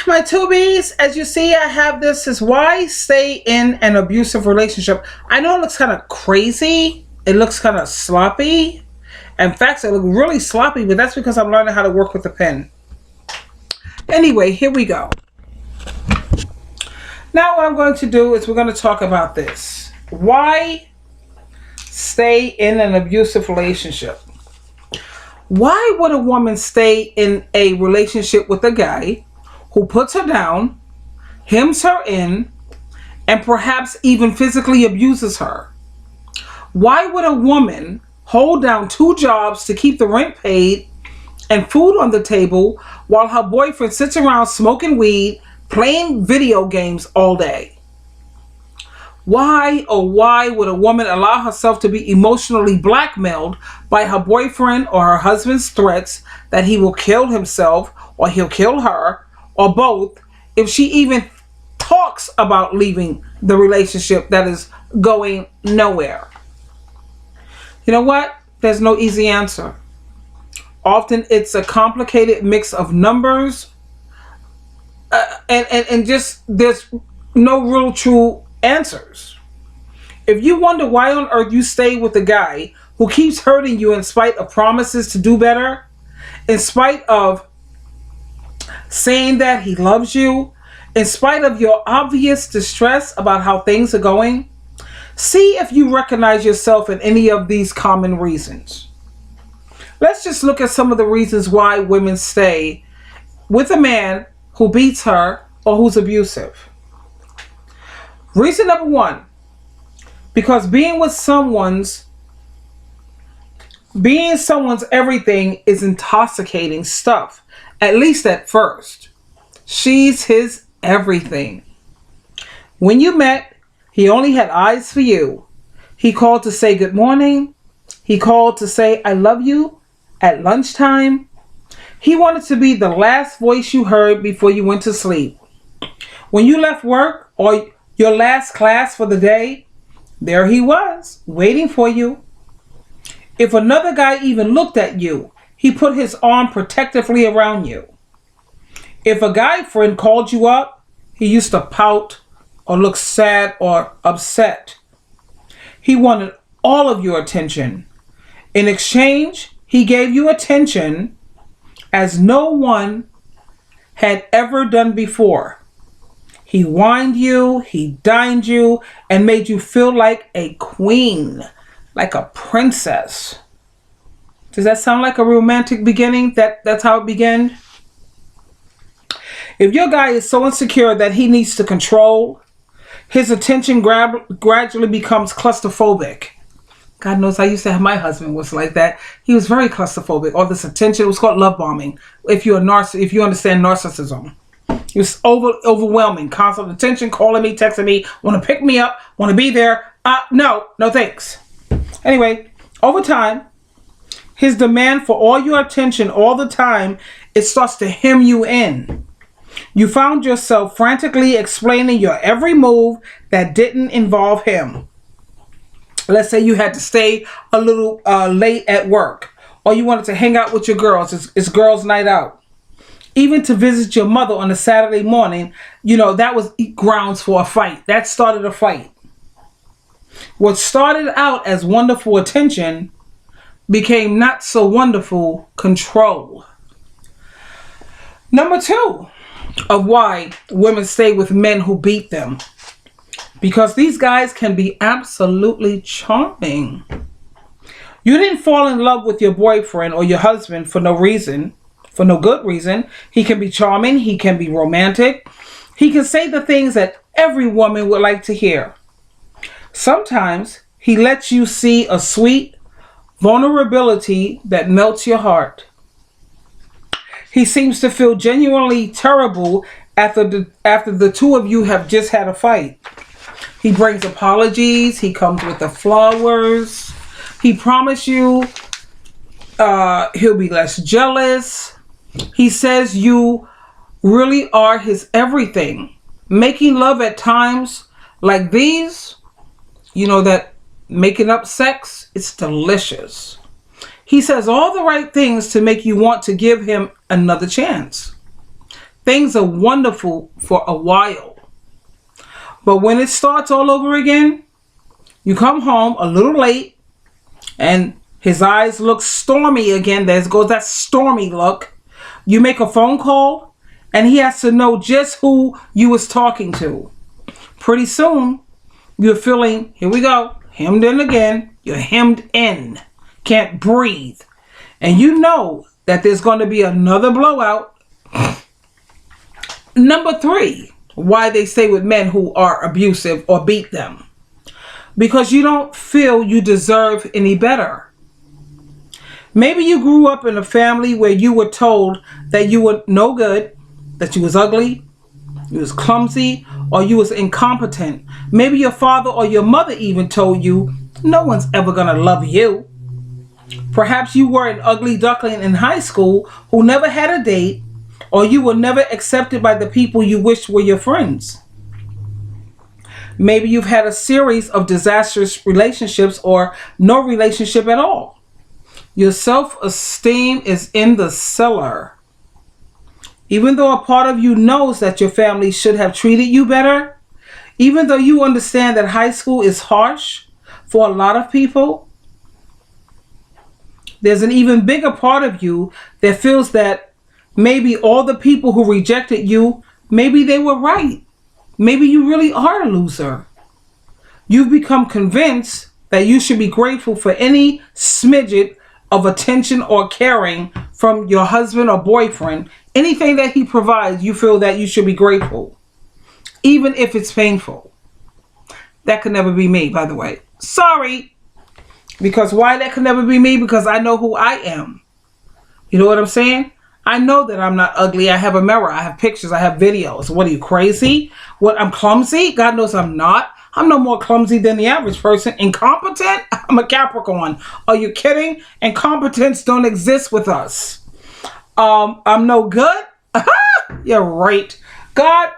my tubies, as you see, I have this is why stay in an abusive relationship. I know it looks kind of crazy. It looks kind of sloppy. In fact, it looks really sloppy, but that's because I'm learning how to work with the pen. Anyway, here we go. Now what I'm going to do is we're going to talk about this. Why stay in an abusive relationship? Why would a woman stay in a relationship with a guy who puts her down, hems her in, and perhaps even physically abuses her? Why would a woman hold down 2 jobs to keep the rent paid and food on the table while her boyfriend sits around smoking weed, playing video games all day? Why would a woman allow herself to be emotionally blackmailed by her boyfriend or her husband's threats that he will kill himself or he'll kill her or both if she even talks about leaving the relationship that is going nowhere? You know what? There's no easy answer. Often it's a complicated mix of numbers and just there's no real true answers. If you wonder why on earth you stay with a guy who keeps hurting you in spite of promises to do better, in spite of saying that he loves you, in spite of your obvious distress about how things are going, see if you recognize yourself in any of these common reasons. Let's just look at some of the reasons why women stay with a man who beats her or who's abusive. Reason number 1, because being someone's everything is intoxicating stuff, at least at first. She's his everything. When you met, he only had eyes for you. He called to say good morning. He called to say I love you at lunchtime. He wanted to be the last voice you heard before you went to sleep. When you left work or your last class for the day, there he was, waiting for you. If another guy even looked at you, he put his arm protectively around you. If a guy friend called you up, he used to pout or look sad or upset. He wanted all of your attention. In exchange, he gave you attention as no one had ever done before. He wined you, he dined you, and made you feel like a queen, like a princess. Does that sound like a romantic beginning? That's how it began? If your guy is so insecure that he needs to control, his attention gradually becomes clusterphobic. God knows I used to have my husband was like that. He was very clusterphobic. All this attention, it was called love bombing. If you understand narcissism. It was overwhelming. Constant attention, calling me, texting me, want to pick me up, want to be there. No thanks. Anyway, over time, his demand for all your attention all the time, it starts to hem you in. You found yourself frantically explaining your every move that didn't involve him. Let's say you had to stay a little late at work, or you wanted to hang out with your girls. It's girls' night out. Even to visit your mother on a Saturday morning, that was grounds for a fight. That started a fight. What started out as wonderful attention became not so wonderful control. Number 2 of why women stay with men who beat them. Because these guys can be absolutely charming. You didn't fall in love with your boyfriend or your husband for no good reason. He can be charming. He can be romantic. He can say the things that every woman would like to hear. Sometimes he lets you see a sweet vulnerability that melts your heart. He seems to feel genuinely terrible after the 2 of you have just had a fight. He brings apologies. He comes with the flowers. He promised you he'll be less jealous. He says you really are his everything. Making love at times like these, that making up sex, it's delicious. He says all the right things to make you want to give him another chance. things are wonderful for a while. But when it starts all over again, you come home a little late and his eyes look stormy again. There goes that stormy look. You make a phone call and he has to know just who you was talking to. Pretty soon, you're feeling, here we go, hemmed in again. You're hemmed in. Can't breathe. And you know that there's going to be another blowout. Number 3, why they stay with men who are abusive or beat them. Because you don't feel you deserve any better. Maybe you grew up in a family where you were told that you were no good, that you was ugly, you was clumsy, or you was incompetent. Maybe your father or your mother even told you, no one's ever gonna love you. Perhaps you were an ugly duckling in high school who never had a date, or you were never accepted by the people you wished were your friends. Maybe you've had a series of disastrous relationships or no relationship at all. Your self-esteem is in the cellar. Even though a part of you knows that your family should have treated you better, even though you understand that high school is harsh for a lot of people, there's an even bigger part of you that feels that maybe all the people who rejected you, maybe they were right. Maybe you really are a loser. You've become convinced that you should be grateful for any smidget of attention or caring from your husband or boyfriend. Anything that he provides, you feel that you should be grateful, even if it's painful. That could never be me, by the way. Sorry. Because why that could never be me? Because I know who I am. You know what I'm saying? I know that I'm not ugly. I have a mirror. I have pictures. I have videos. What are you, crazy? What, I'm clumsy? God knows I'm not. I'm no more clumsy than the average person. Incompetent? I'm a Capricorn. Are you kidding? Incompetence don't exist with us. I'm no good? You're right. God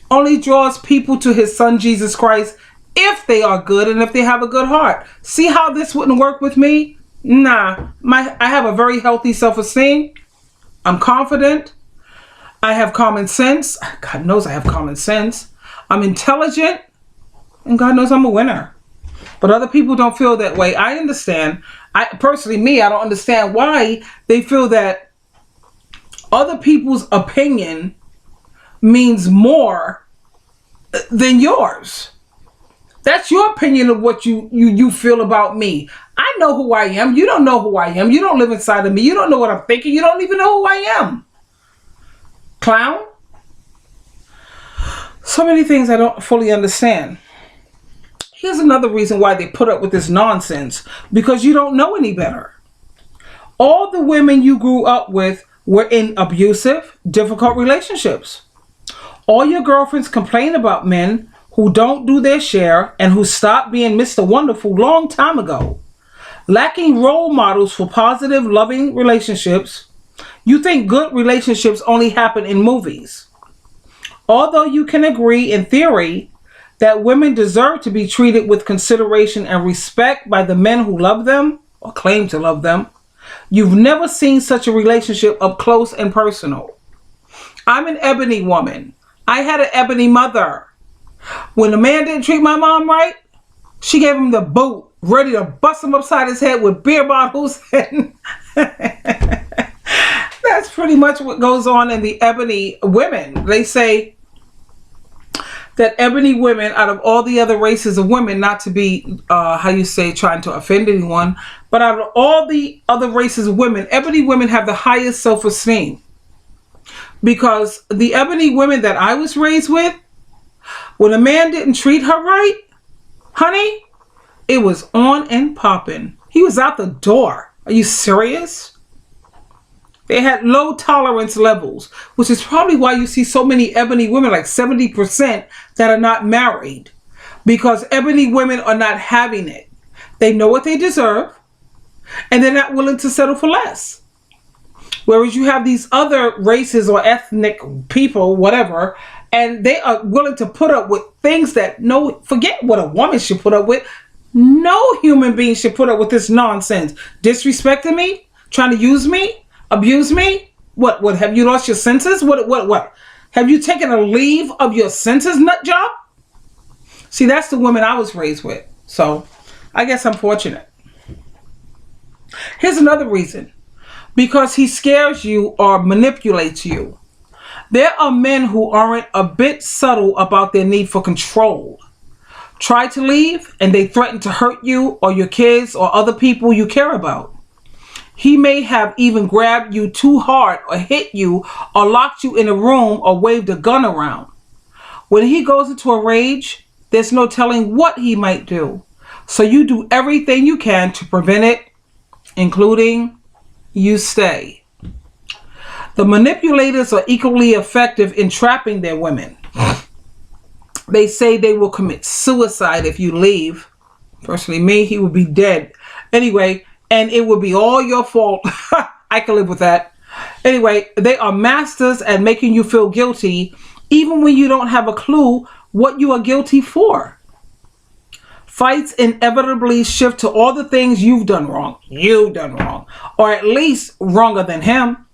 only draws people to his son, Jesus Christ, if they are good and if they have a good heart. See how this wouldn't work with me? Nah. I have a very healthy self-esteem. I'm confident. I have common sense. God knows I have common sense. I'm intelligent. And God knows I'm a winner. But other people don't feel that way. I understand. I don't understand why they feel that other people's opinion means more than yours. That's your opinion of what you feel about me. I know who I am. You don't know who I am. You don't live inside of me. You don't know what I'm thinking. You don't even know who I am. Clown. So many things I don't fully understand. Here's another reason why they put up with this nonsense. Because you don't know any better. All the women you grew up with were in abusive, difficult relationships. All your girlfriends complain about men who don't do their share and who stopped being Mr. Wonderful long time ago. Lacking role models for positive, loving relationships, you think good relationships only happen in movies. Although you can agree in theory that women deserve to be treated with consideration and respect by the men who love them or claim to love them, you've never seen such a relationship up close and personal. I'm an ebony woman. I had an ebony mother. When a man didn't treat my mom right, she gave him the boot, ready to bust him upside his head with beer bottles. And that's pretty much what goes on in the Ebony Women. They say that Ebony women, out of all the other races of women, not to be, trying to offend anyone, but out of all the other races of women, Ebony women have the highest self-esteem. Because the Ebony women that I was raised with, when a man didn't treat her right, honey, it was on and popping. He was out the door. Are you serious? They had low tolerance levels, which is probably why you see so many ebony women, like 70%, that are not married. Because ebony women are not having it. They know what they deserve, and they're not willing to settle for less. Whereas you have these other races or ethnic people, whatever, and they are willing to put up with things that forget what a woman should put up with. No human being should put up with this nonsense. Disrespecting me, trying to use me, abuse me. What? Have you lost your senses? What? Have you taken a leave of your senses, nut job? See, that's the woman I was raised with. So, I guess I'm fortunate. Here's another reason. Because he scares you or manipulates you. There are men who aren't a bit subtle about their need for control. Try to leave and they threaten to hurt you or your kids or other people you care about. He may have even grabbed you too hard or hit you or locked you in a room or waved a gun around. When he goes into a rage, there's no telling what he might do. So you do everything you can to prevent it, including you stay. The manipulators are equally effective in trapping their women. They say they will commit suicide if you leave. Personally, me, he would be dead. Anyway, and it would be all your fault. I can live with that. Anyway, they are masters at making you feel guilty, even when you don't have a clue what you are guilty for. Fights inevitably shift to all the things you've done wrong. Or at least wronger than him.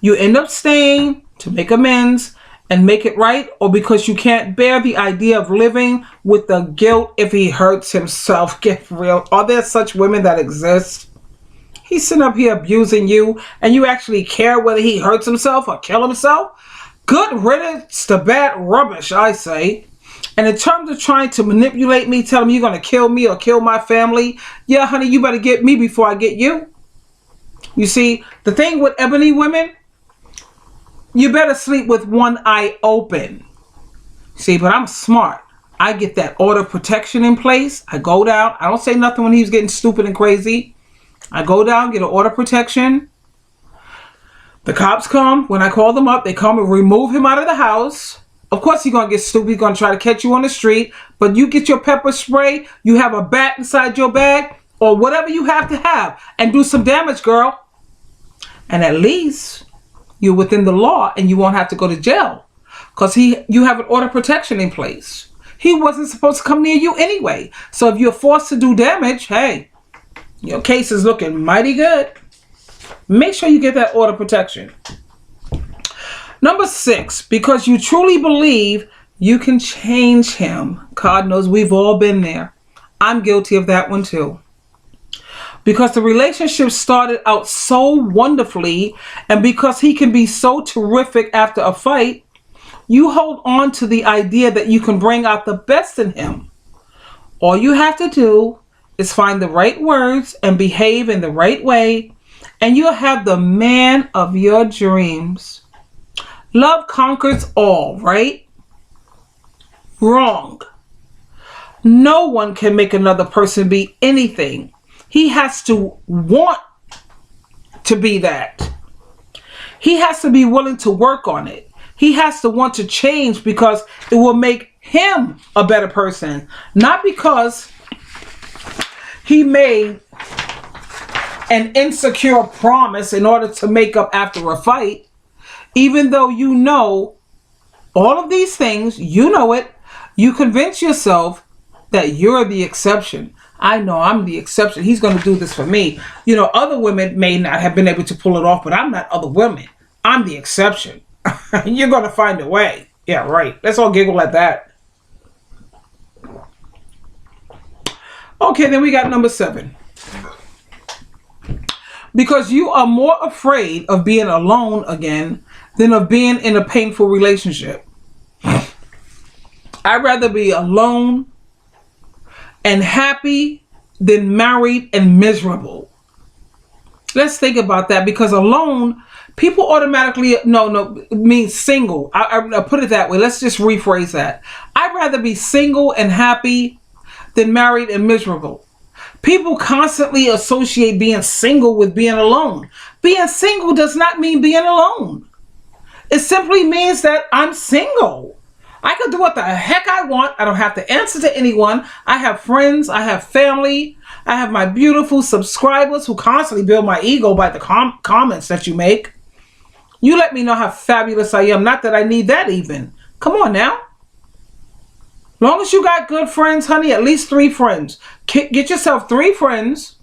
You end up staying to make amends and make it right, or because you can't bear the idea of living with the guilt if he hurts himself. Get real. Are there such women that exist? He's sitting up here abusing you, and you actually care whether he hurts himself or kill himself? Good riddance to bad rubbish, I say. And in terms of trying to manipulate me, tell him you're going to kill me or kill my family. Yeah, honey, you better get me before I get you. You see, the thing with Ebony Women, you better sleep with one eye open. See, but I'm smart. I get that order of protection in place. I go down. I don't say nothing when he's getting stupid and crazy. I go down, get an order of protection. The cops come. When I call them up, they come and remove him out of the house. Of course he's going to get stupid. He's going to try to catch you on the street. But you get your pepper spray. You have a bat inside your bag. Or whatever you have to have. And do some damage, girl. And at least you're within the law and you won't have to go to jail. Because you have an order of protection in place. He wasn't supposed to come near you anyway. So if you're forced to do damage, hey, your case is looking mighty good. Make sure you get that order of protection. Number 6, because you truly believe you can change him. God knows we've all been there. I'm guilty of that one too. Because the relationship started out so wonderfully, and because he can be so terrific after a fight, you hold on to the idea that you can bring out the best in him. All you have to do is find the right words and behave in the right way, and you'll have the man of your dreams. Love conquers all, right? Wrong. No one can make another person be anything. He has to want to be that. He has to be willing to work on it. He has to want to change because it will make him a better person. Not because he made an insecure promise in order to make up after a fight. Even though you know all of these things, you know it, you convince yourself that you're the exception. I know I'm the exception. He's going to do this for me. You know, other women may not have been able to pull it off, but I'm not other women. I'm the exception. You're going to find a way. Yeah, right. Let's all giggle at that. Okay, then we got number 7. Because you are more afraid of being alone again than of being in a painful relationship. I'd rather be alone and happy than married and miserable. Let's think about that, because alone, people automatically, means single. I put it that way. Let's just rephrase that. I'd rather be single and happy than married and miserable. People constantly associate being single with being alone. Being single does not mean being alone. It simply means that I'm single. I can do what the heck I want. I don't have to answer to anyone. I have friends. I have family. I have my beautiful subscribers who constantly build my ego by the comments that you make. You let me know how fabulous I am. Not that I need that even. Come on now. Long as you got good friends, honey, at least 3 friends. Get yourself 3 friends.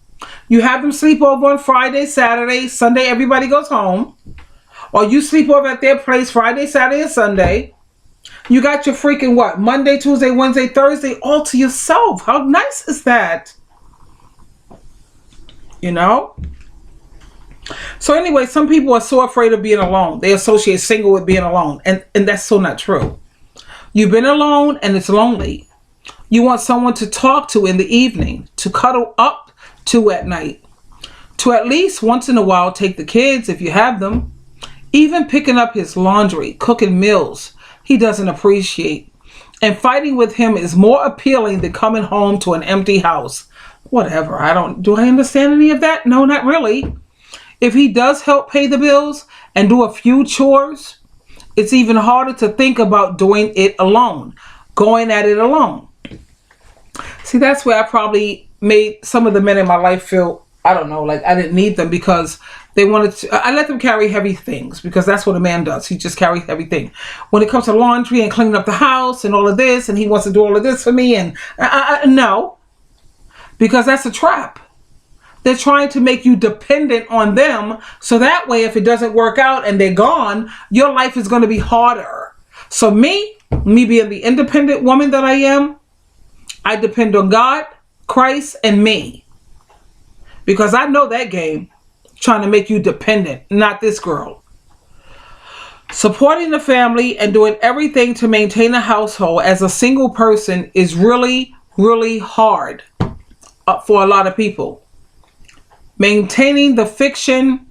You have them sleep over on Friday, Saturday, Sunday, everybody goes home. Or you sleep over at their place Friday, Saturday, and Sunday. You got your freaking what? Monday, Tuesday, Wednesday, Thursday all to yourself. How nice is that? You know? So anyway, some people are so afraid of being alone. They associate single with being alone. And that's so not true. You've been alone and it's lonely. You want someone to talk to in the evening, to cuddle up to at night, to at least once in a while take the kids if you have them. Even picking up his laundry, cooking meals he doesn't appreciate. And fighting with him is more appealing than coming home to an empty house. Whatever. Do I understand any of that? No, not really. If he does help pay the bills and do a few chores, it's even harder to think about doing it alone, going at it alone. See, that's where I probably made some of the men in my life feel, I don't know, like I didn't need them because they wanted to. I let them carry heavy things because that's what a man does. He just carries everything. When it comes to laundry and cleaning up the house and all of this, and he wants to do all of this for me, and no, because that's a trap. They're trying to make you dependent on them, so that way if it doesn't work out and they're gone, your life is going to be harder. So me being the independent woman that I am, I depend on God, Christ, and me. Because I know that game, trying to make you dependent, not this girl. Supporting the family and doing everything to maintain a household as a single person is really, really hard for a lot of people. Maintaining the fiction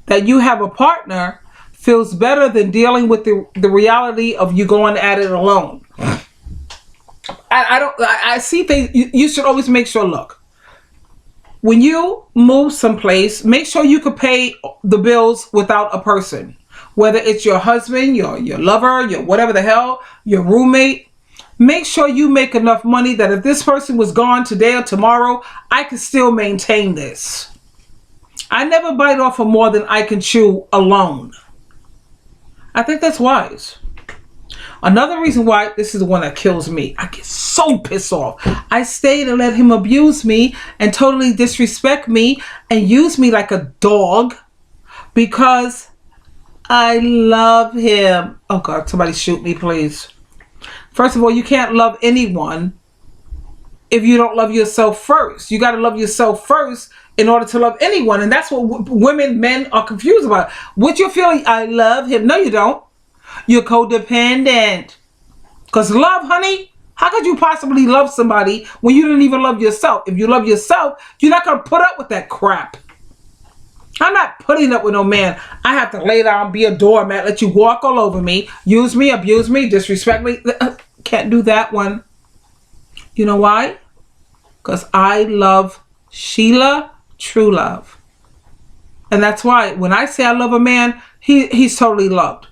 that you have a partner feels better than dealing with the reality of you going at it alone. I see things. You should always make sure, look, when you move someplace, make sure you can pay the bills without a person. Whether it's your husband, your lover, your whatever the hell, your roommate. Make sure you make enough money that if this person was gone today or tomorrow, I can still maintain this. I never bite off of more than I can chew alone. I think that's wise. Another reason why, this is the one that kills me. I get so pissed off. I stayed and let him abuse me and totally disrespect me and use me like a dog because I love him. Oh God, somebody shoot me, please. First of all, you can't love anyone if you don't love yourself first. You got to love yourself first in order to love anyone. And that's what men are confused about. What you're feeling, I love him. No, you don't. You're codependent. Because love, honey, how could you possibly love somebody when you didn't even love yourself? If you love yourself, you're not going to put up with that crap. I'm not putting up with no man. I have to lay down, be a doormat, let you walk all over me, use me, abuse me, disrespect me. Can't do that one. You know why? Because I love Sheila, true love. And that's why when I say I love a man, he's totally loved.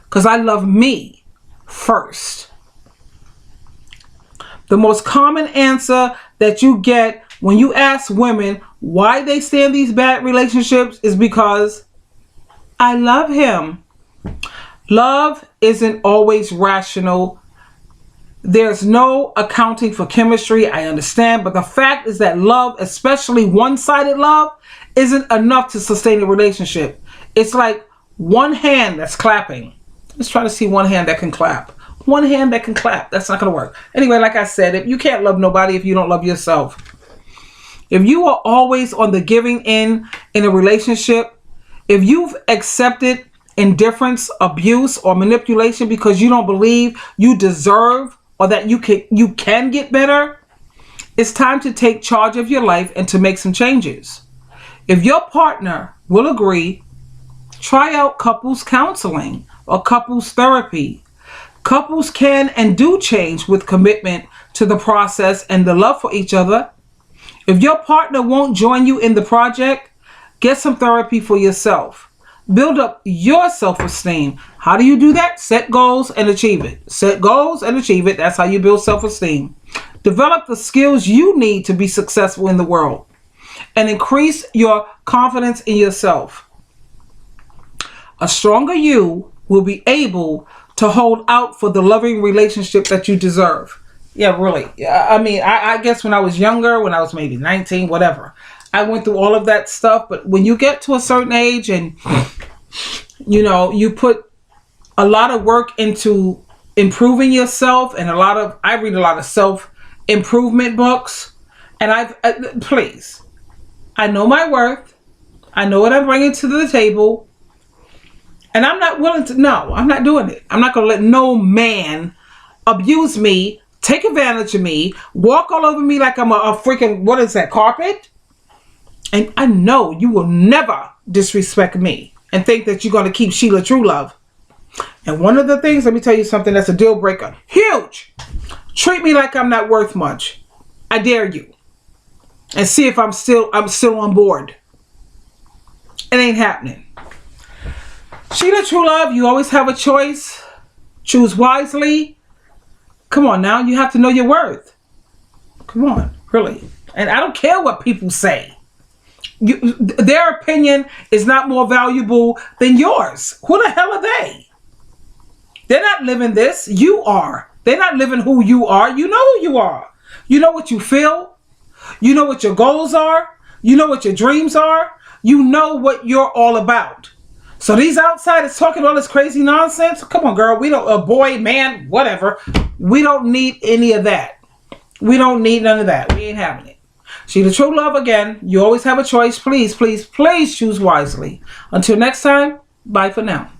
Because I love me first. The most common answer that you get when you ask women why they stay in these bad relationships is because I love him. Love isn't always rational. There's no accounting for chemistry, I understand. But the fact is that love, especially one-sided love, isn't enough to sustain a relationship. It's like one hand that's clapping. Let's try to see one hand that can clap. One hand that can clap. That's not going to work. Anyway, like I said, if you can't love nobody if you don't love yourself. If you are always on the giving end in a relationship, if you've accepted indifference, abuse, or manipulation because you don't believe you deserve or that you can get better, it's time to take charge of your life and to make some changes. If your partner will agree, try out couples counseling or couples therapy. Couples can and do change with commitment to the process and the love for each other. If your partner won't join you in the project, get some therapy for yourself. Build up your self-esteem. How do you do that? Set goals and achieve it. Set goals and achieve it. That's how you build self-esteem. Develop the skills you need to be successful in the world and increase your confidence in yourself. A stronger you will be able to hold out for the loving relationship that you deserve. Yeah, really. I mean, I guess when I was younger, when I was maybe 19, whatever, I went through all of that stuff. But when you get to a certain age and You know, you put a lot of work into improving yourself, and I read a lot of self-improvement books. And please, I know my worth. I know what I'm bringing to the table. And I'm not willing to, no, I'm not doing it. I'm not going to let no man abuse me, take advantage of me, walk all over me like I'm a freaking, what is that, carpet? And I know you will never disrespect me and think that you're going to keep Sheila True Love. And one of the things, let me tell you something that's a deal breaker. Huge. Treat me like I'm not worth much. I dare you. And see if I'm still on board. It ain't happening. Sheila True Love, you always have a choice. Choose wisely. Come on now, you have to know your worth. Come on, really. And I don't care what people say. Their opinion is not more valuable than yours. Who the hell are they? They're not living this. You are. They're not living who you are. You know who you are. You know what you feel. You know what your goals are. You know what your dreams are. You know what you're all about. So these outsiders talking all this crazy nonsense. Come on, girl. We don't, a boy, man, whatever. We don't need any of that. We don't need none of that. We ain't having it. Sheila True Love, again, you always have a choice. Please, please, please choose wisely. Until next time, bye for now.